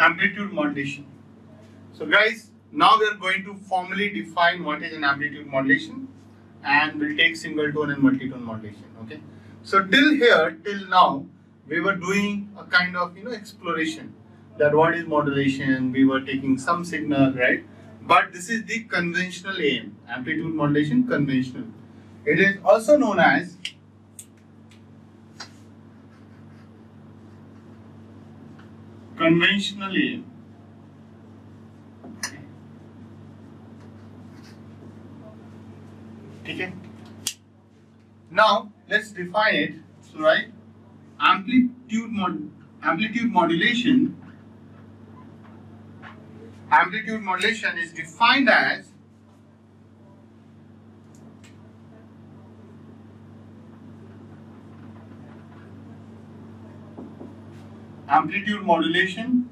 amplitude modulation. So guys, now we are going to formally define what is an amplitude modulation, and we'll take single tone and multi-tone modulation. Okay. So till now, we were doing a kind of exploration that what is modulation. We were taking some signal, right? But this is the conventional AM, amplitude modulation conventional. It is also known as conventional AM. Okay. Now let's define it. So right, amplitude modulation. Amplitude modulation is defined as amplitude modulation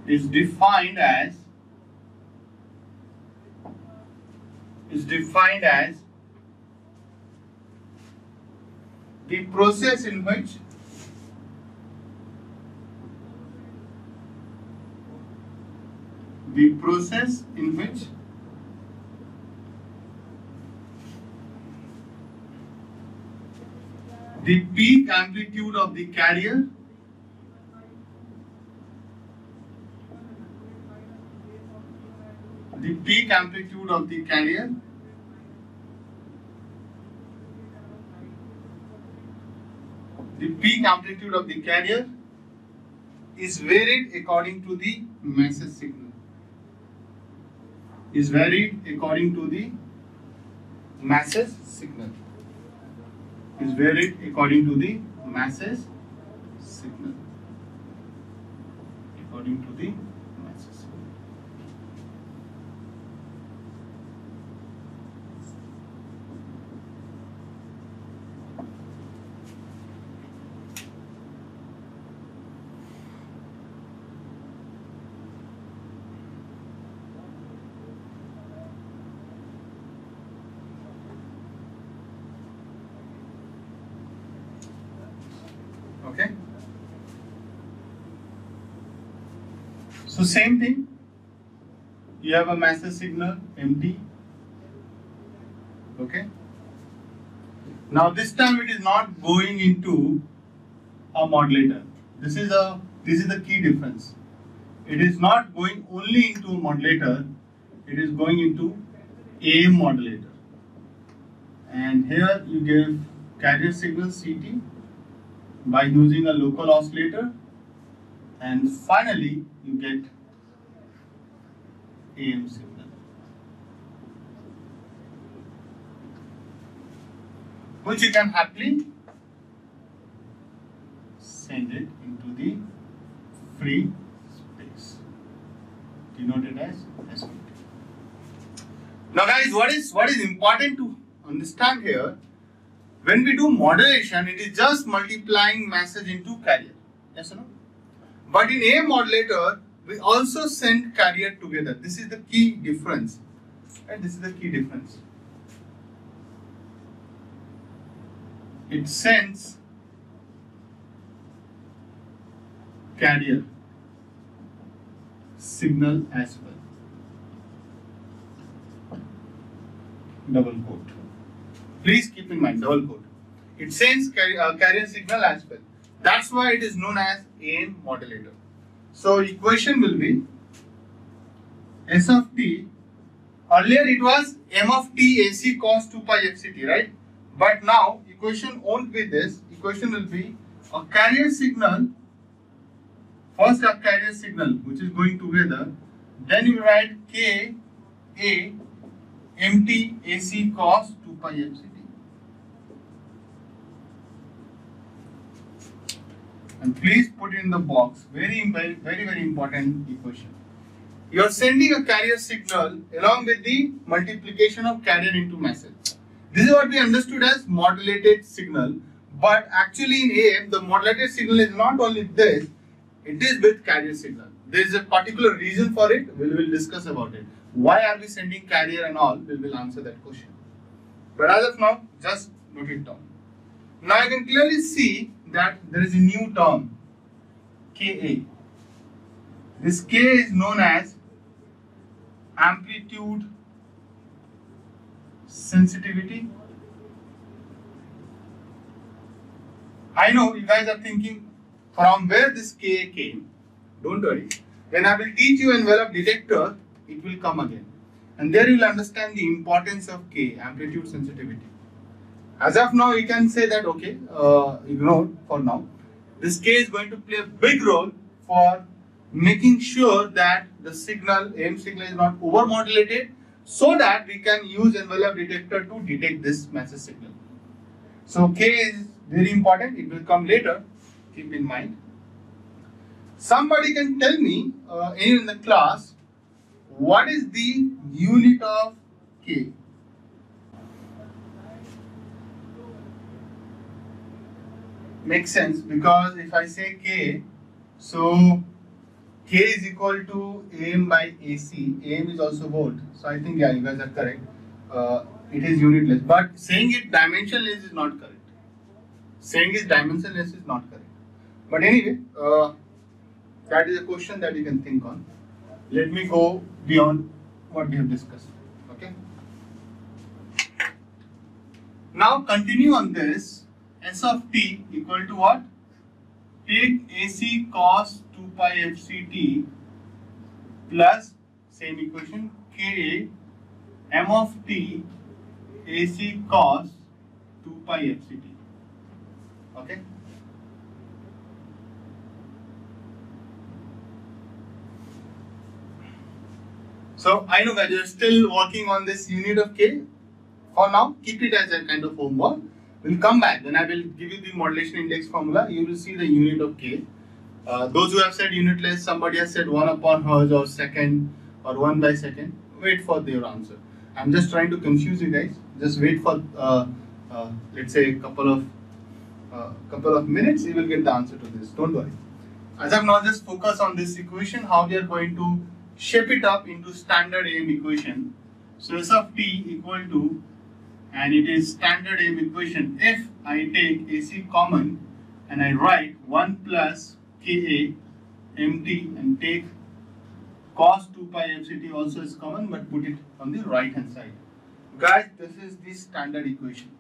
is defined as the process in which the peak amplitude of the carrier is varied according to the message signal. Okay. So same thing. You have a message signal MT. Okay. Now this time it is not going into a modulator. This is the key difference. It is not going only into a modulator. It is going into AM modulator. And here you give carrier signal CT by using a local oscillator, and finally you get AM signal, which you can happily send it into the free space, denoted as SVT. Now guys, what is important to understand here? When we do modulation, it is just multiplying message into carrier. Yes or no? But in AM modulator, we also send carrier together. This is the key difference. Right? This is the key difference. It sends carrier signal as well. Double quote. Please keep in mind, double quote. It sends carrier signal as well. That's why it is known as AM modulator. So equation will be S of t. Earlier it was M of t AC cos 2 pi FCT, right? But now equation won't be this. Equation will be a carrier signal. First a carrier signal which is going together. Then you write K A MT AC cos 2 pi FCT. And please put it in the box. Very important equation. You are sending a carrier signal along with the multiplication of carrier into message. This is what we understood as modulated signal. But actually in AM, the modulated signal is not only this, it is with carrier signal. There is a particular reason for it. We will discuss about it. Why are we sending carrier and all? We will answer that question. But as of now, just note it down. Now you can clearly see that there is a new term, Ka. This K is known as amplitude sensitivity. I know you guys are thinking from where this Ka came. Don't worry. When I will teach you envelope detector, it will come again. And there you will understand the importance of K, amplitude sensitivity. As of now, you can say that, okay, ignore for now. This K is going to play a big role for making sure that the signal, AM signal is not over-modulated, so that we can use envelope detector to detect this message signal. So K is very important, it will come later, keep in mind. Somebody can tell me in the class, what is the unit of K? Makes sense, because if I say K, so K is equal to AM by AC. AM is also volt. So I think, yeah, you guys are correct. It is unitless. But saying it dimensionless is not correct. Saying it dimensionless is not correct. But anyway, that is a question that you can think on. Let me go beyond what we have discussed. Okay. Now continue on this. S of t equal to what? Take AC cos 2 pi fct plus same equation Ka m of t AC cos 2 pi fct. Okay. So I know that you are still working on this unit of K. For now, keep it as a kind of homework. We'll come back, then I will give you the modulation index formula. You will see the unit of K. Those who have said unitless, somebody has said 1 upon hertz or second or 1 by second. Wait for their answer. I'm just trying to confuse you guys. Just wait for let's say a couple of minutes. You will get the answer to this. Don't worry. As of now, just focus on this equation. How we are going to shape it up into standard AM equation. So S of t equal to, and it is standard AM equation. If I take AC common and I write 1 plus Ka mt and take cos 2 pi fct also is common, but put it on the right hand side. Guys, this is the standard equation.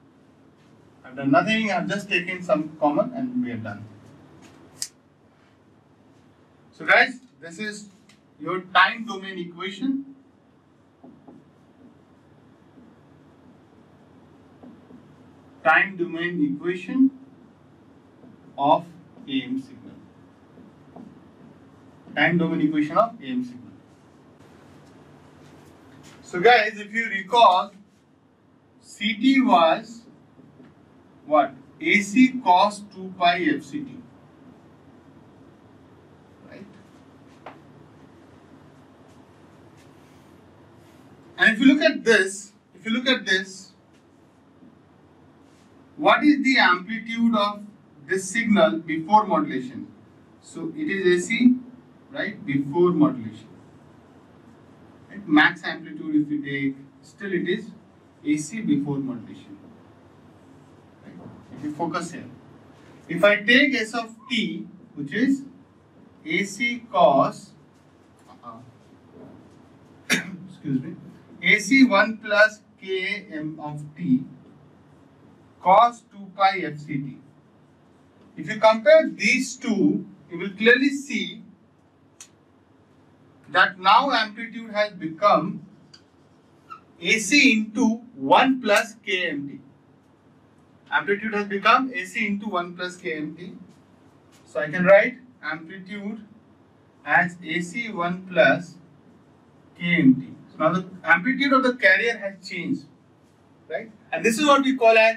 I've done nothing, I've just taken some common and we are done. So guys, this is your time domain equation. Time domain equation of AM signal. Time domain equation of AM signal. So guys, if you recall, CT was what? AC cos 2 pi fct. Right? And if you look at this, what is the amplitude of this signal before modulation? So it is AC, right? Before modulation. Right? Max amplitude if you take, still it is AC before modulation. Right? If you focus here. If I take S of t, which is AC cos, excuse me, AC 1 plus K m of t cos 2 pi fct. If you compare these two, you will clearly see that now amplitude has become AC into 1 plus kmt. Amplitude has become AC into 1 plus kmt. So I can write amplitude as AC 1 plus kmt. So now the amplitude of the carrier has changed, right? And this is what we call as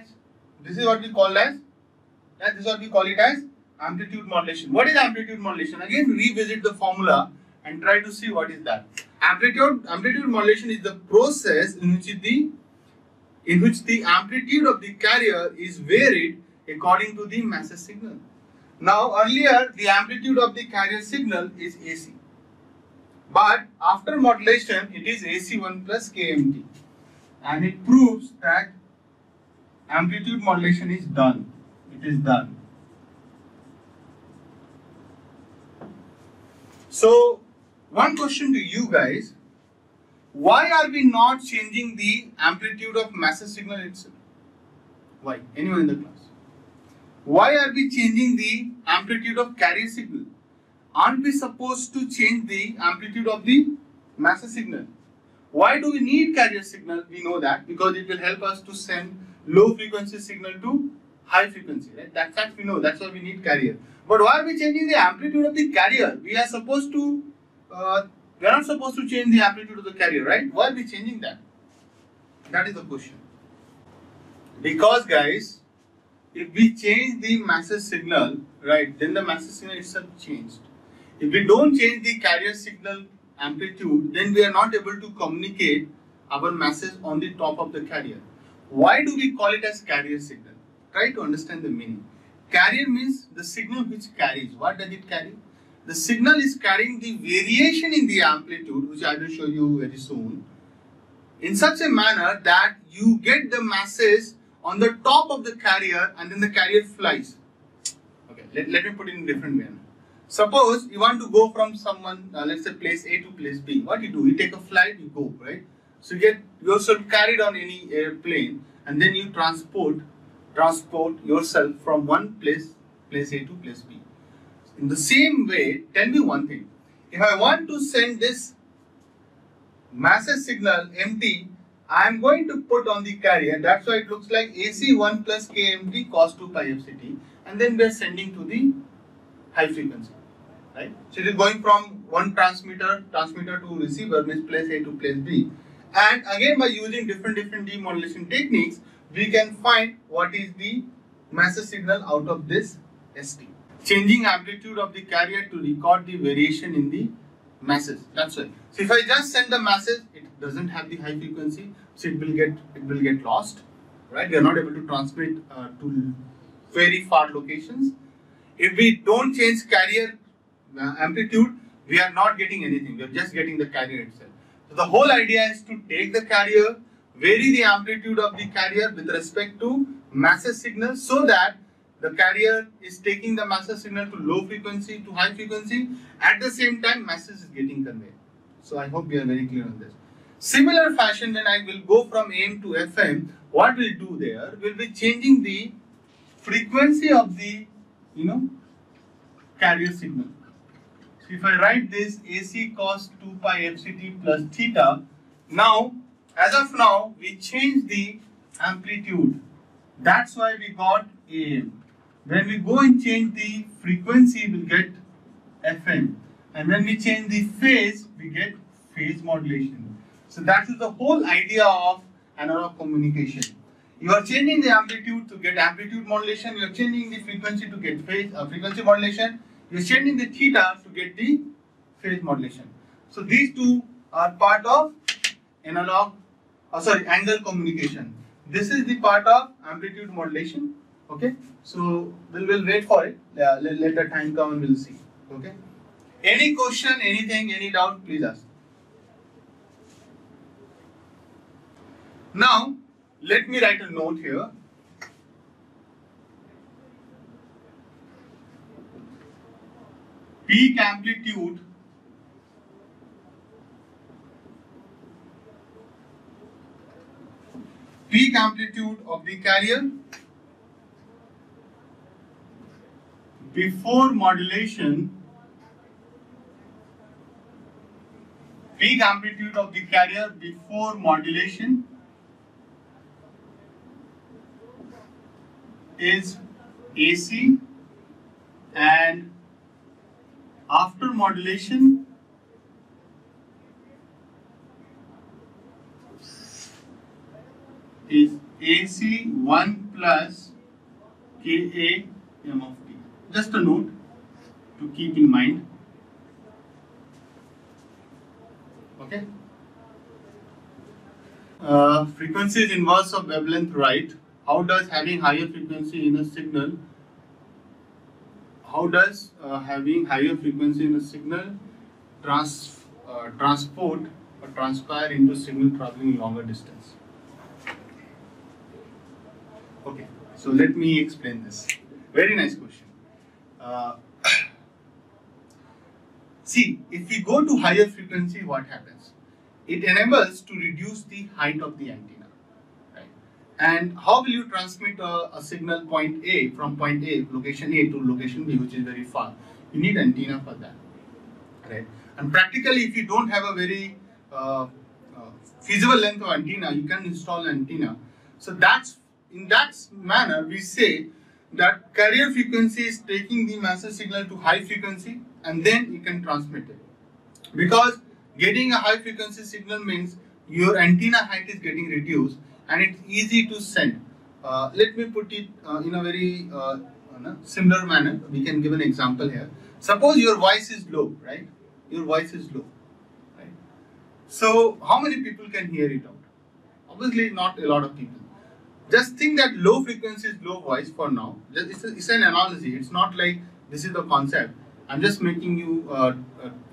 amplitude modulation. What is amplitude modulation? Again, revisit the formula and try to see what is that. Amplitude modulation is the process in which the amplitude of the carrier is varied according to the message signal. Now earlier the amplitude of the carrier signal is AC, but after modulation it is AC 1 plus kmt, and it proves that amplitude modulation is done. It is done. So one question to you guys, why are we not changing the amplitude of message signal itself? Why? Anyone in the class? Why are we changing the amplitude of carrier signal? Aren't we supposed to change the amplitude of the message signal? Why do we need carrier signal? We know that because it will help us to send low frequency signal to high frequency, right? That fact we know, that's why we need carrier. But why are we changing the amplitude of the carrier? We are not supposed to change the amplitude of the carrier, right? Why are we changing that? That is the question. Because guys, if we change the message signal, right, then the message signal itself changed. If we don't change the carrier signal amplitude, then we are not able to communicate our message on the top of the carrier. Why do we call it as carrier signal? Try to understand the meaning. Carrier means the signal which carries. What does it carry? The signal is carrying the variation in the amplitude, which I will show you very soon, in such a manner that you get the message on the top of the carrier and then the carrier flies. Okay, let me put it in a different way. Suppose you want to go from someone, let's say place A to place B. What you do? You take a flight, you go, right? So you get yourself carried on any airplane and then you transport yourself from one place A to place B. In the same way, tell me one thing. If I want to send this message signal MT, I am going to put on the carrier. That's why it looks like AC1 plus KMT cos 2 pi FCT, and then we are sending to the high frequency, right? So it is going from one transmitter to receiver, means place A to place B. And again, by using different demodulation techniques, we can find what is the message signal out of this ST. Changing amplitude of the carrier to record the variation in the message. That's why. So if I just send the message, it doesn't have the high frequency, so it will get lost, right? We are not able to transmit to very far locations. If we don't change carrier amplitude, we are not getting anything. We are just getting the carrier itself. So the whole idea is to take the carrier, vary the amplitude of the carrier with respect to message signal, so that the carrier is taking the message signal to low frequency to high frequency. At the same time, message is getting conveyed. So I hope we are very clear on this. Similar fashion, when I will go from AM to FM, what we'll do there, we'll be changing the frequency of the carrier signal. So if I write this AC cos 2 pi FCT plus theta, now as of now we change the amplitude. That's why we got AM. When we go and change the frequency, we'll get FM. And when we change the phase, we get phase modulation. So that is the whole idea of analog communication. You are changing the amplitude to get amplitude modulation. You are changing the frequency to get frequency modulation. You are changing the theta to get the phase modulation. So these two are part of angle communication. This is the part of amplitude modulation. Okay, so we'll wait for it. Let the time come and we'll see. Okay. Any question, anything, any doubt, please ask. Now, let me write a note here. Peak amplitude of the carrier before modulation. Peak amplitude of the carrier before modulation is AC, and after modulation is AC 1 plus KA M of T. Just a note to keep in mind. Okay. Frequency is inverse of wavelength, right? How does having higher frequency in a signal? How does having higher frequency in a signal transport or transpire into signal traveling longer distance? Okay, so let me explain this. Very nice question. See, if we go to higher frequency, what happens? It enables to reduce the height of the antenna, right? And how will you transmit a signal point A from point A, location A to location B, which is very far? You need antenna for that, right? And practically, if you don't have a very feasible length of antenna, you can install an antenna. So that's in that manner we say that carrier frequency is taking the message signal to high frequency and then you can transmit it. Because getting a high frequency signal means your antenna height is getting reduced and it's easy to send. Let me put it in a very similar manner. We can give an example here. Suppose your voice is low, right? Your voice is low, right? So how many people can hear it out? Obviously not a lot of people. Just think that low frequency is low voice for now. It's an analogy. It's not like this is the concept. I'm just making you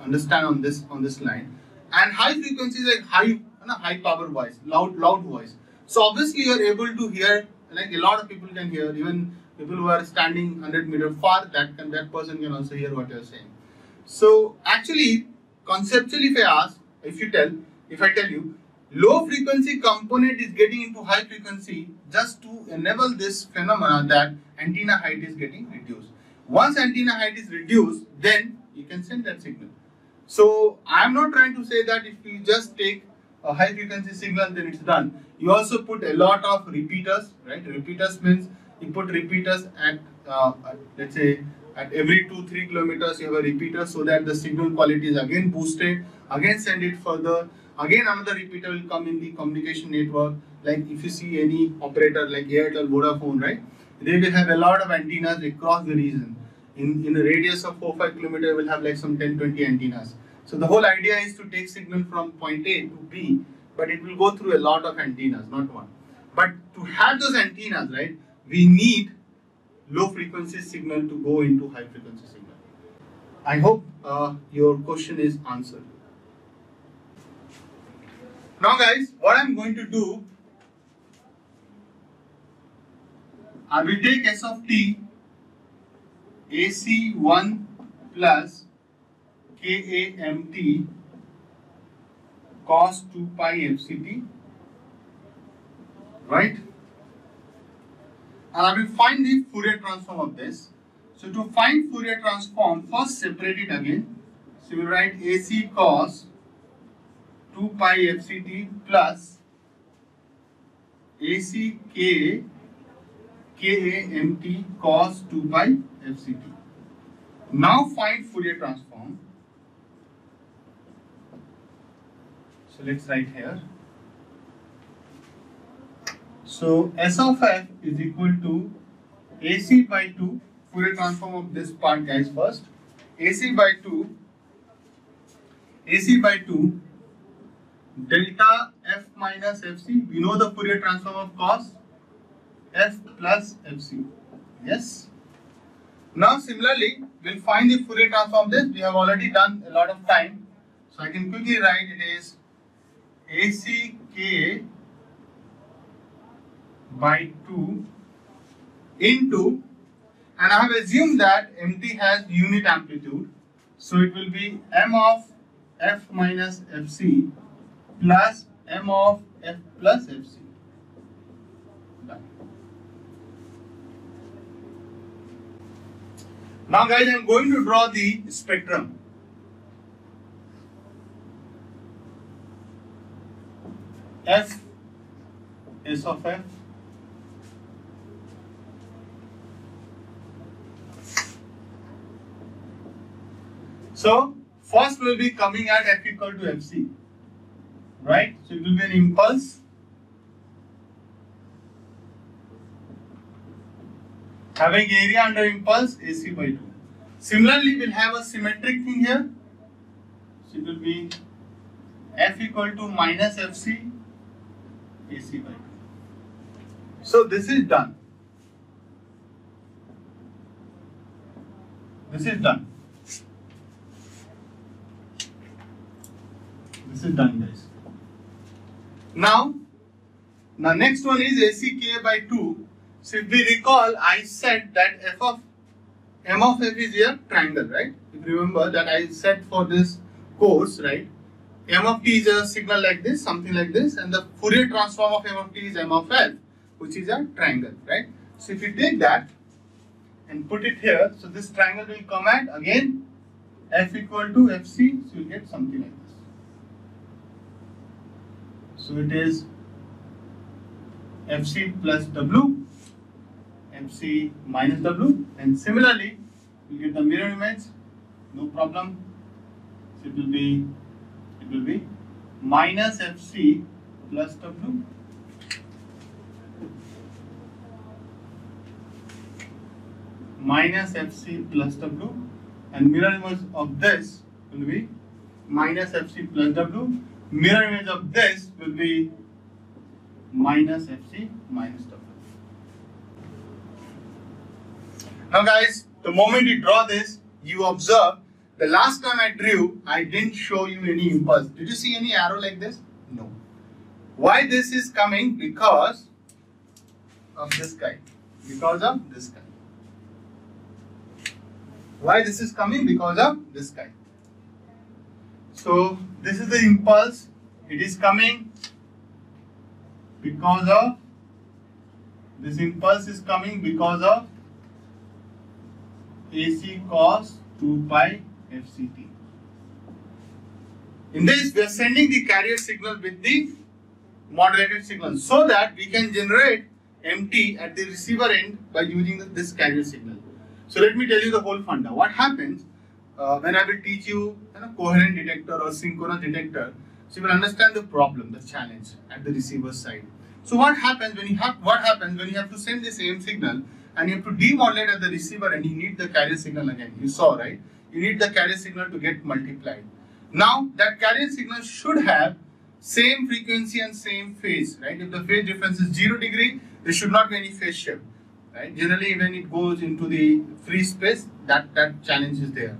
understand on this line. And high frequency is like high power voice, loud voice. So obviously you are able to hear, like a lot of people can hear, even people who are standing 100 meters far, that person can also hear what you are saying. So actually, conceptually, if I tell you, low frequency component is getting into high frequency just to enable this phenomena that antenna height is getting reduced. Once antenna height is reduced, then you can send that signal. So I am not trying to say that if you just take a high frequency signal, then it's done. You also put a lot of repeaters, right? Repeaters means you put repeaters at let's say at every 2-3 kilometers you have a repeater so that the signal quality is again boosted, again send it further. Again, another repeater will come in the communication network. Like if you see any operator like Airtel, Vodafone, right? They will have a lot of antennas across the region. In a radius of 4-5 kilometers, will have like some 10-20 antennas. So the whole idea is to take signal from point A to B, but it will go through a lot of antennas, not one. But to have those antennas, right, we need low frequency signal to go into high frequency signal. I hope your question is answered. Now guys, what I'm going to do, I will take S of t AC1 plus KAMT cos 2 pi FCT, right? And I will find the Fourier transform of this. So to find Fourier transform, first separate it again. So we will write AC cos 2 pi FCT plus AC KAMT cos 2 pi FCT. Now find Fourier transform. So let's write here. So S of f is equal to AC by 2, Fourier transform of this part guys first. AC by 2 delta f minus fc. We know the Fourier transform of cos f plus fc. Yes. Now similarly, we'll find the Fourier transform of this. We have already done a lot of time. So I can quickly write it is AC k by 2 into, and I have assumed that MT has unit amplitude. So it will be m of f minus fc plus m of f plus fc. Done. Now guys, I am going to draw the spectrum. F, S of f, so first will be coming at f equal to fc, right? So it will be an impulse having area under impulse AC by 2. Similarly, we'll have a symmetric thing here. So it will be f equal to minus fc AC by 2. So this is done. This is done. This is done, guys. Now, the next one is AC k by 2. So if we recall, I said that f of M of f is a triangle, right? If you remember that I said for this course, right? M of t is a signal like this, something like this, and the Fourier transform of M of t is M of f, which is a triangle, right? So if you take that and put it here, so this triangle will come at again f equal to fc, so you get something like this. So it is fc plus w, fc minus w, and similarly you get the mirror image, no problem. So it will be minus fc plus w minus fc plus w, and mirror image of this will be minus fc plus w. Mirror image of this will be minus fc minus w. Now guys, the moment you draw this, you observe the last time I drew, I didn't show you any impulse. Did you see any arrow like this? No. Why this is coming? Because of this guy. Because of this guy. Why this is coming? Because of this guy. So this is the impulse. It is coming because of this impulse is coming because of AC cos 2 pi FCT. In this, we are sending the carrier signal with the modulated signal so that we can generate MT at the receiver end by using this carrier signal. So let me tell you the whole funda. What happens when I will teach you a coherent detector or synchronous detector, so you will understand the problem, the challenge at the receiver side. So what happens when you have to send the same signal and you have to demodulate at the receiver and you need the carrier signal again. You saw, right? You need the carrier signal to get multiplied. Now that carrier signal should have same frequency and same phase, right? If the phase difference is 0 degree, there should not be any phase shift, right? Generally, when it goes into the free space, that challenge is there.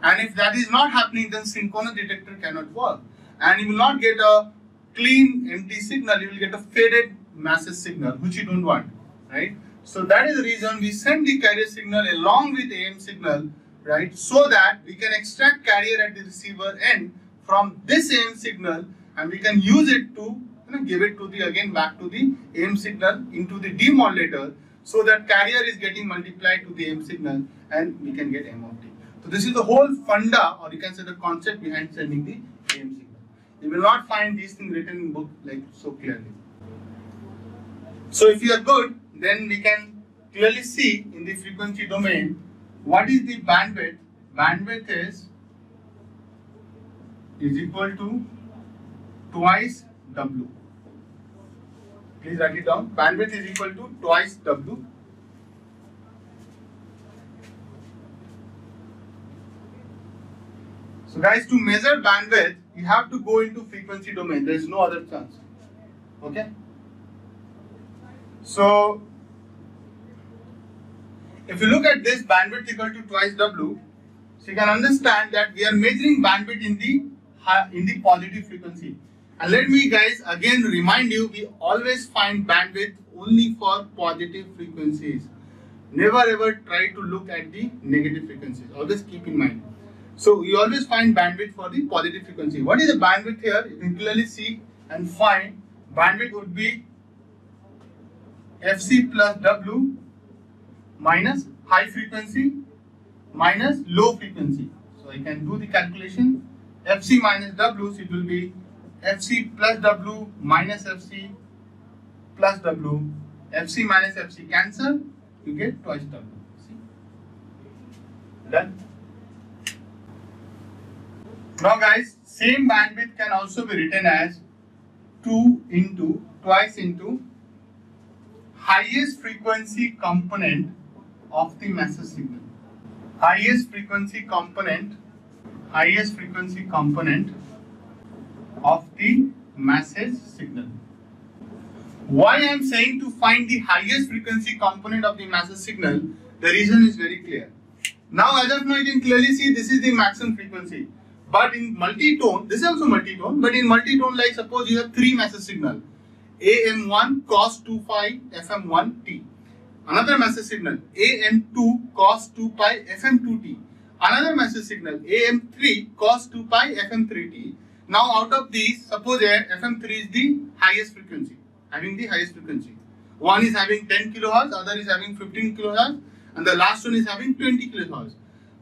And if that is not happening, then synchronous detector cannot work. And you will not get a clean empty signal, you will get a faded masses signal, which you don't want, right? So that is the reason we send the carrier signal along with AM signal, right? So that we can extract carrier at the receiver end from this AM signal and we can use it to give it to the again back to the AM signal into the demodulator so that carrier is getting multiplied to the AM signal and we can get M of t. So this is the whole funda, or you can say the concept behind sending the AM signal. You will not find these things written in book like so clearly. So if you are good, then we can clearly see in the frequency domain what is the bandwidth. Bandwidth is equal to twice W. Please write it down. Bandwidth is equal to twice W. So guys, to measure bandwidth, you have to go into frequency domain. There is no other chance. Okay. So if you look at this bandwidth equal to twice W, so you can understand that we are measuring bandwidth in the positive frequency. And let me guys again remind you, we always find bandwidth only for positive frequencies. Never ever try to look at the negative frequencies. Always keep in mind. So you always find bandwidth for the positive frequency. What is the bandwidth here? You can clearly see and find bandwidth would be Fc plus W minus high frequency minus low frequency. So I can do the calculation. Fc minus W, so it will be Fc plus W minus Fc plus W. Fc minus Fc cancel, you get twice W. See? Done. Now guys, same bandwidth can also be written as twice into highest frequency component of the masses signal. Highest frequency component of the masses signal. Why I am saying to find the highest frequency component of the masses signal, the reason is very clear. Now as of now you can clearly see this is the maximum frequency. But in multi-tone, this is also multi-tone, but in multi-tone, like suppose you have three masses signal, AM1 cos 2 phi FM1 T. Another message signal AM2 cos 2 pi FM2t. Another message signal AM3 cos 2 pi FM3t. Now out of these, suppose FM3 is the highest frequency, having the highest frequency. One is having 10 kilohertz, other is having 15 kilohertz, and the last one is having 20 kilohertz.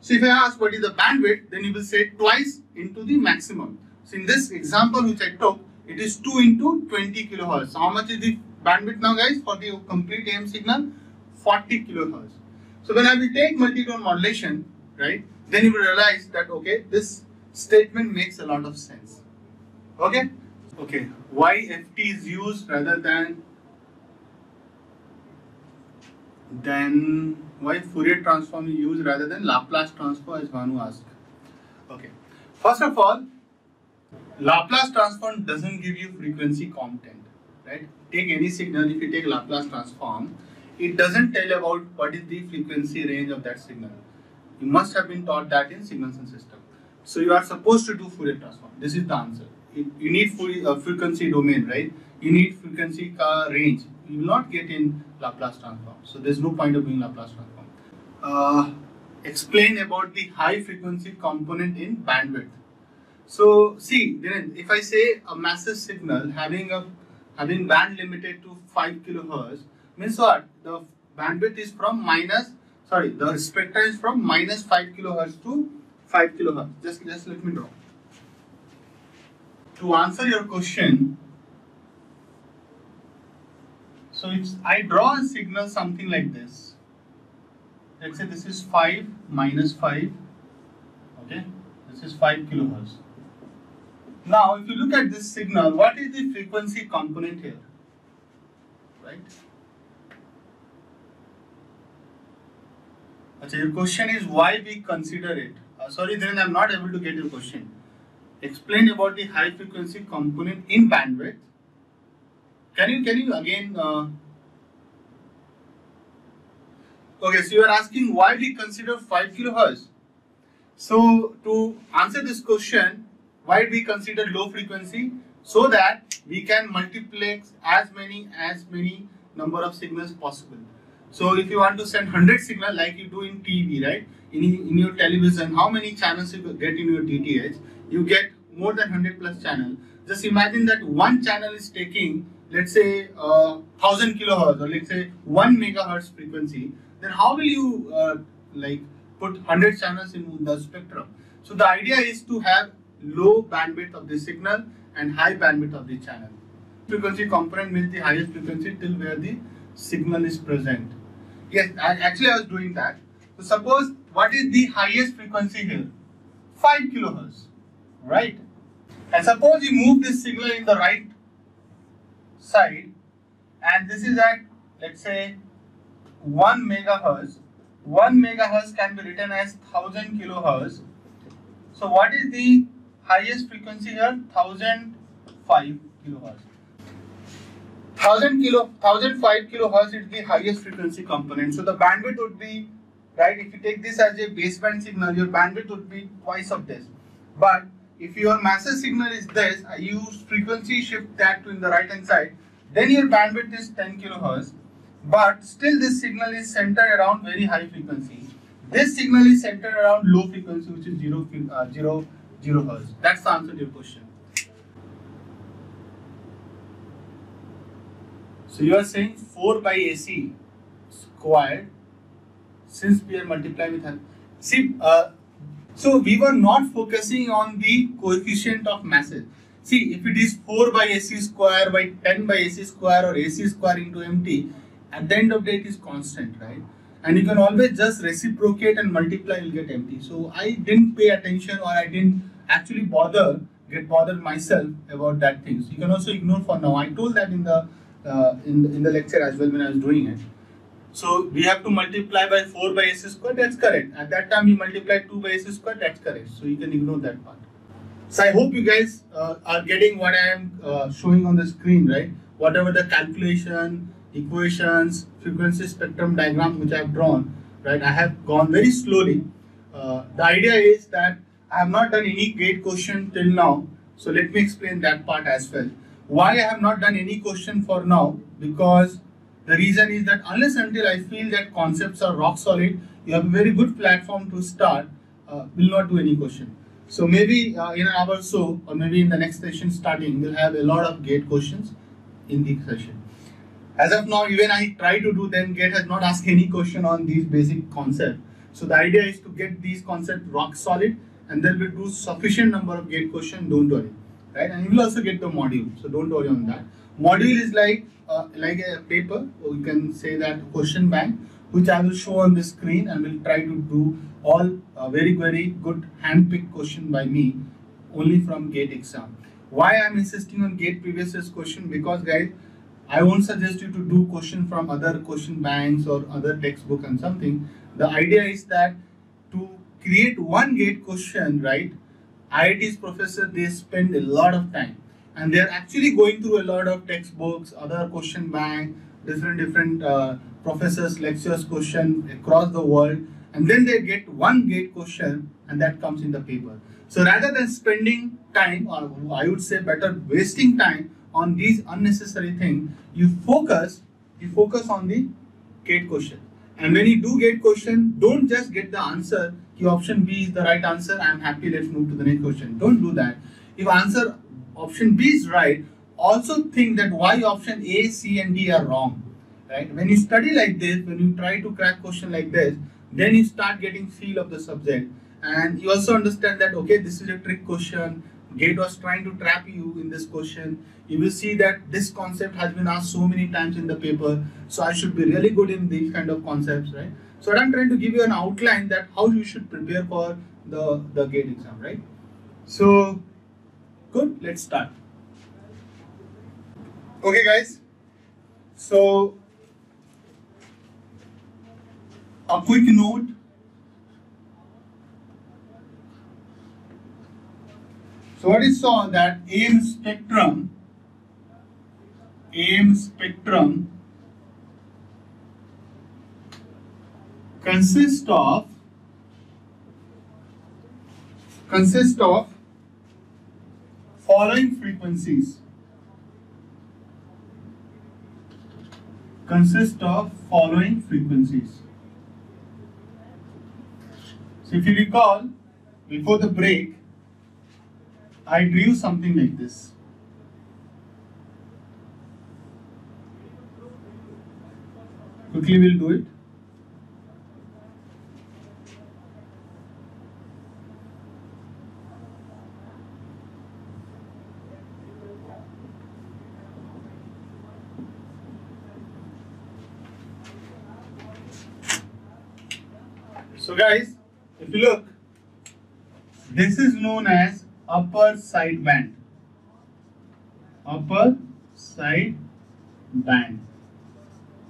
So if I ask what is the bandwidth, then you will say twice into the maximum. So in this example which I took, it is 2 into 20 kilohertz. So how much is the bandwidth now, guys, for the complete AM signal? 40 kilohertz. So when I will take multi-tone modulation, right, then you will realize that, okay, this statement makes a lot of sense. Okay? Okay, why FT is used rather than why Fourier transform is used rather than Laplace transform, as Vanu asked. Okay, first of all, Laplace transform doesn't give you frequency content, right? Take any signal, if you take Laplace transform, it doesn't tell about what is the frequency range of that signal. You must have been taught that in signals and system. So you are supposed to do Fourier transform. This is the answer. You need frequency domain, right? You need frequency range. You will not get in Laplace transform. So there's no point of doing Laplace transform. Explain about the high frequency component in bandwidth. So see, if I say a massive signal having band limited to 5 kilohertz, means what? The bandwidth is from the spectrum is from minus 5 kilohertz to 5 kilohertz. Just let me draw. To answer your question, so I draw a signal something like this. Let's say this is 5 minus 5. Okay, this is 5 kilohertz. Now, if you look at this signal, what is the frequency component here? Right? Okay, your question is why we consider it. Sorry, then I'm not able to get your question. Explain about the high frequency component in bandwidth. Can you again? Okay, so you are asking why we consider 5 kilohertz. So to answer this question, why we consider low frequency? So that we can multiplex as many number of signals possible. So if you want to send 100 signal like you do in TV, right? In your television, how many channels you get in your DTH? You get more than 100 plus channel. Just imagine that one channel is taking, let's say 1000 kilohertz, or let's say 1 megahertz frequency. Then how will you put 100 channels in the spectrum? So the idea is to have low bandwidth of the signal and high bandwidth of the channel. Frequency component means the highest frequency till where the signal is present. Yes, actually I was doing that. So suppose what is the highest frequency here? 5 kilohertz, right? And suppose you move this signal in the right side, and this is at, let's say, 1 megahertz. 1 megahertz can be written as 1000 kilohertz. So what is the highest frequency here? 1005 kilohertz. 1005 kilohertz is the highest frequency component. So the bandwidth would be, right, if you take this as a baseband signal, your bandwidth would be twice of this. But if your massive signal is this, you frequency shift that to in the right hand side, then your bandwidth is 10 kilohertz. But still this signal is centered around very high frequency. This signal is centered around low frequency, which is 0 hertz. That's the answer to your question. So you are saying 4 by AC squared, since we are multiplying with her. See, so we were not focusing on the coefficient of masses. See, if it is 4 by AC square by 10 by AC square or AC square into MT, at the end of the day it is constant, right? And you can always just reciprocate and multiply, you'll get MT. So I didn't pay attention, or I didn't actually get bothered myself about that thing. So you can also ignore for now. I told that in the lecture as well when I was doing it. So we have to multiply by 4 by AC square, that's correct. At that time we multiplied 2 by AC square, that's correct. So you can ignore that part. So I hope you guys are getting what I am showing on the screen, right? Whatever the calculation, equations, frequency spectrum diagram which I have drawn, right? I have gone very slowly. The idea is that I have not done any gate question till now. So let me explain that part as well. Why I have not done any question for now? Because The reason is that unless until I feel that concepts are rock solid, you have a very good platform to start, will not do any question. So maybe in an hour or so, or maybe in the next session starting, we'll have a lot of GATE questions in the session. As of now, even I try to do them, GATE has not asked any question on these basic concepts. So the idea is to get these concepts rock solid, and then we'll do sufficient number of GATE questions, don't worry. Right? And you will also get the module, so don't worry on that. Module is like a paper, or you can say that question bank, which I will show on the screen, and will try to do all very good hand-picked question by me, only from GATE exam. Why I'm insisting on GATE previous year's question? Because guys, I won't suggest you to do question from other question banks or other textbook and something. The idea is that to create one GATE question, right? IIT's professor, they spend a lot of time, and they're actually going through a lot of textbooks, other question bank, different professors, lectures question across the world, and then they get one GATE question, and that comes in the paper. So rather than spending time, or I would say better wasting time on these unnecessary things, you focus on the GATE question. And when you do GATE question, don't just get the answer, the option B is the right answer, I'm happy, let's move to the next question. Don't do that. If answer option B is right, also think that why option A, C and D are wrong. Right? When you study like this, when you try to crack question like this, then you start getting feel of the subject, and you also understand that okay, this is a trick question. GATE was trying to trap you in this question. You will see that this concept has been asked so many times in the paper, so I should be really good in these kind of concepts, right? So I'm trying to give you an outline that how you should prepare for the GATE exam, right? So good, let's start. Okay guys, so a quick note. So what is saw that AM spectrum consists of following frequencies. So if you recall, before the break, I drew something like this. Quickly we'll do it. So guys, if you look, this is known as upper sideband.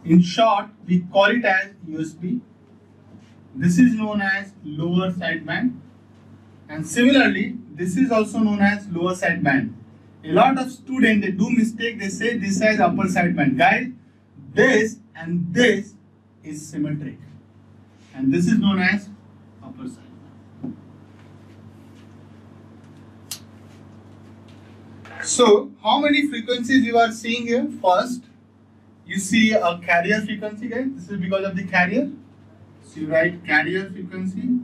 In short, we call it as USB. This is known as lower sideband, and similarly, this is also known as lower sideband. A lot of students, they do mistake. They say this as upper sideband. Guys, this and this is symmetric, and this is known as upper sideband. So, how many frequencies you are seeing here? First, you see a carrier frequency, guys. This is because of the carrier. So you write carrier frequency.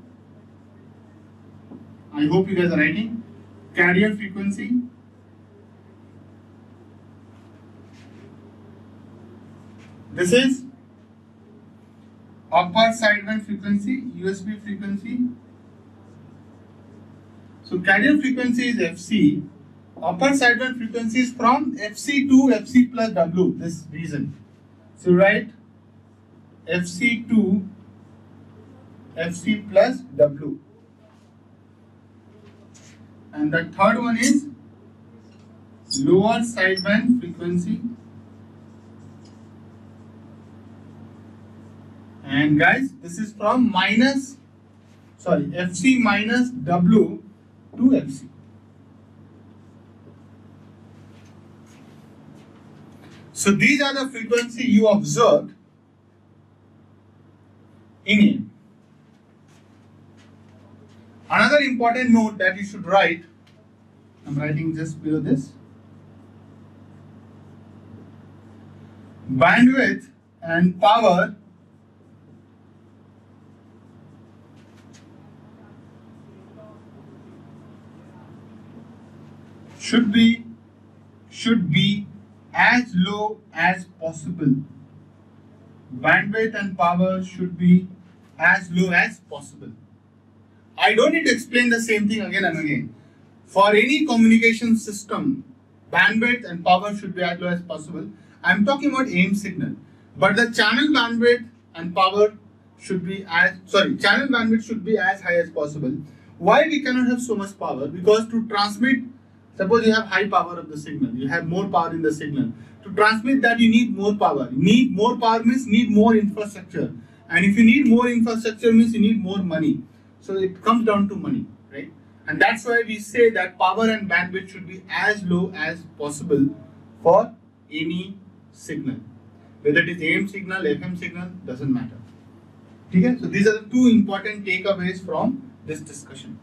I hope you guys are writing carrier frequency. This is upper sideband frequency, USB frequency. So carrier frequency is FC. Upper sideband frequency is from FC to FC plus W, this reason. So write FC to FC plus W. And the third one is lower sideband frequency. And guys, this is from FC minus W to FC. So these are the frequency you observed in AM. Another important note that you should write, I'm writing just below this. Bandwidth and power should be as low as possible. Bandwidth and power should be as low as possible. I don't need to explain the same thing again and again. For any communication system, bandwidth and power should be as low as possible. I'm talking about AIM signal, but the channel bandwidth and power should be channel bandwidth should be as high as possible. Why we cannot have so much power? Because to transmit, suppose you have high power of the signal, you have more power in the signal. To transmit that, you need more power. You need more power means need more infrastructure. And if you need more infrastructure means you need more money. So it comes down to money, right? And that's why we say that power and bandwidth should be as low as possible for any signal. Whether it is AM signal, FM signal, doesn't matter. Okay? So these are the two important takeaways from this discussion.